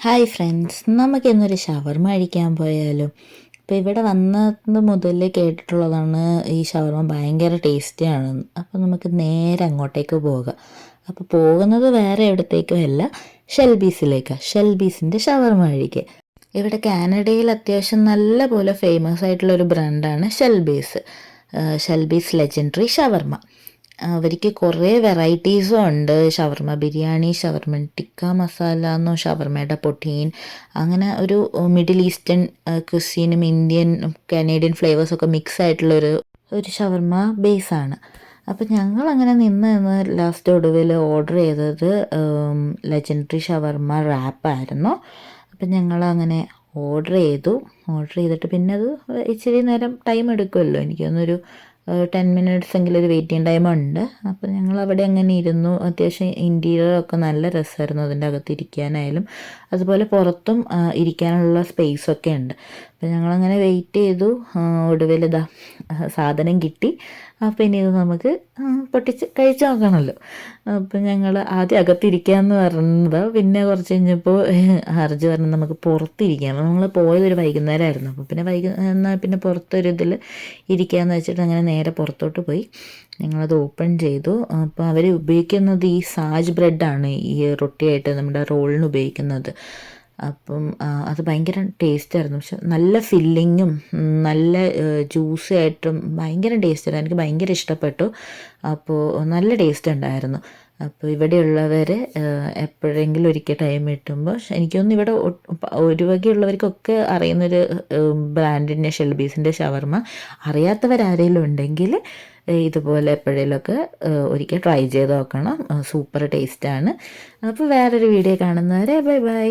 Hi friends, നമുക്കിന്നൊരു ഷവർമ കഴിക്കാൻ പോയാലോ? ഇപ്പോൾ ഇവിടെ വന്നത് മുതൽ കേട്ടിട്ടുള്ളതാണ് ഈ ഷവർമ ഭയങ്കര ടേസ്റ്റിയാണെന്ന്. അപ്പോൾ നമുക്ക് നേരെ അങ്ങോട്ടേക്ക് പോകാം. അപ്പോൾ പോകുന്നത് വേറെ എവിടത്തേക്കും അല്ല, ഷെൽബീസിലേക്കാണ്. ഷെൽബീസിൻ്റെ ഷവർമ കഴിക്കുക. ഇവിടെ കാനഡയിൽ അത്യാവശ്യം നല്ല പോലെ ഫേമസ് ആയിട്ടുള്ള ഒരു ബ്രാൻഡാണ് ഷെൽബീസ്. ഷെൽബീസ് ലെജൻഡറി ഷവർമ. അവർക്ക് കുറേ വെറൈറ്റീസും ഉണ്ട്. ഷവർമ ബിരിയാണി, ഷവർമ ടിക്ക മസാല എന്നോ, ഷവർമയുടെ പൊട്ടീൻ, അങ്ങനെ ഒരു മിഡിൽ ഈസ്റ്റേൺ ക്രിസ്ത്യനും ഇന്ത്യൻ കനേഡിയൻ ഫ്ലേവേഴ്സൊക്കെ മിക്സ് ആയിട്ടുള്ളൊരു ഷവർമ ബേസാണ്. അപ്പം ഞങ്ങൾ അങ്ങനെ നിന്ന് ലാസ്റ്റ് ഒടുവിൽ ഓർഡർ ചെയ്തത് ലെജൻഡറി ഷവർമ റാപ്പായിരുന്നു. അപ്പം ഞങ്ങൾ അങ്ങനെ ഓർഡർ ചെയ്തിട്ട് പിന്നെ അത് ഇച്ചിരി നേരം ടൈം എടുക്കുമല്ലോ, എനിക്കൊന്നൊരു 10 മിനിറ്റ്സ് എങ്കിലും ഒരു വെയിറ്റിംഗ് ടൈമുണ്ട്. അപ്പോൾ ഞങ്ങൾ അവിടെ അങ്ങനെ ഇരുന്നു. അത്യാവശ്യം ഇൻറ്റീരിയറൊക്കെ നല്ല രസമായിരുന്നു, അതിൻ്റെ അകത്ത് ഇരിക്കാനായാലും അതുപോലെ പുറത്തും ഇരിക്കാനുള്ള സ്പേസൊക്കെ ഉണ്ട്. അപ്പോൾ ഞങ്ങളങ്ങനെ വെയിറ്റ് ചെയ്തു. ഒടുവിൽ ഇതാ സാധനം കിട്ടി. അപ്പോൾ ഇനി ഇത് നമുക്ക് പൊട്ടിച്ച് കഴിച്ച് നോക്കണമല്ലോ. അപ്പം ഞങ്ങൾ ആദ്യം അകത്തിരിക്കാമെന്ന് പറഞ്ഞത്, പിന്നെ കുറച്ച് കഴിഞ്ഞപ്പോൾ ഹർജ് പറഞ്ഞു നമുക്ക് പുറത്തിരിക്കാം. നമ്മൾ പോയതൊരു വൈകുന്നേരമായിരുന്നു. അപ്പോൾ പിന്നെ എന്നാൽ പിന്നെ പുറത്തൊരു ഇതിൽ ഇരിക്കാമെന്ന് വെച്ചിട്ട് അങ്ങനെ നേരെ പുറത്തോട്ട് പോയി. ഞങ്ങളത് ഓപ്പൺ ചെയ്തു. അപ്പോൾ അവർ ഉപയോഗിക്കുന്നത് ഈ സാജ് ബ്രെഡാണ്, ഈ റൊട്ടിയായിട്ട് നമ്മുടെ റോളിന് ഉപയോഗിക്കുന്നത്. അപ്പം അത് ഭയങ്കര ടേസ്റ്റായിരുന്നു. പക്ഷെ നല്ല ഫില്ലിങ്ങും നല്ല ജ്യൂസി ആയിട്ടും ഭയങ്കര ടേസ്റ്റായിരുന്നു. എനിക്ക് ഭയങ്കര ഇഷ്ടപ്പെട്ടു. അപ്പോൾ നല്ല ടേസ്റ്റ് ഉണ്ടായിരുന്നു. അപ്പോൾ ഇവിടെയുള്ളവർ എപ്പോഴെങ്കിലും ഒരിക്കൽ ടൈം കിട്ടുമ്പോൾ, എനിക്കൊന്നും ഇവിടെ ഒരു വകയുള്ളവർക്കൊക്കെ അറിയുന്നൊരു ബ്രാൻഡിൻ്റെ ഷെൽബീസിൻ്റെ ഷവർമ. അറിയാത്തവരാരെങ്കിലും ഉണ്ടെങ്കിൽ ഇതുപോലെ എപ്പോഴേലുമൊക്കെ ഒരിക്കൽ ട്രൈ ചെയ്ത് നോക്കണം. സൂപ്പർ ടേസ്റ്റാണ്. അപ്പോൾ വേറൊരു വീഡിയോ കാണുന്നവരെ ബൈ ബൈ.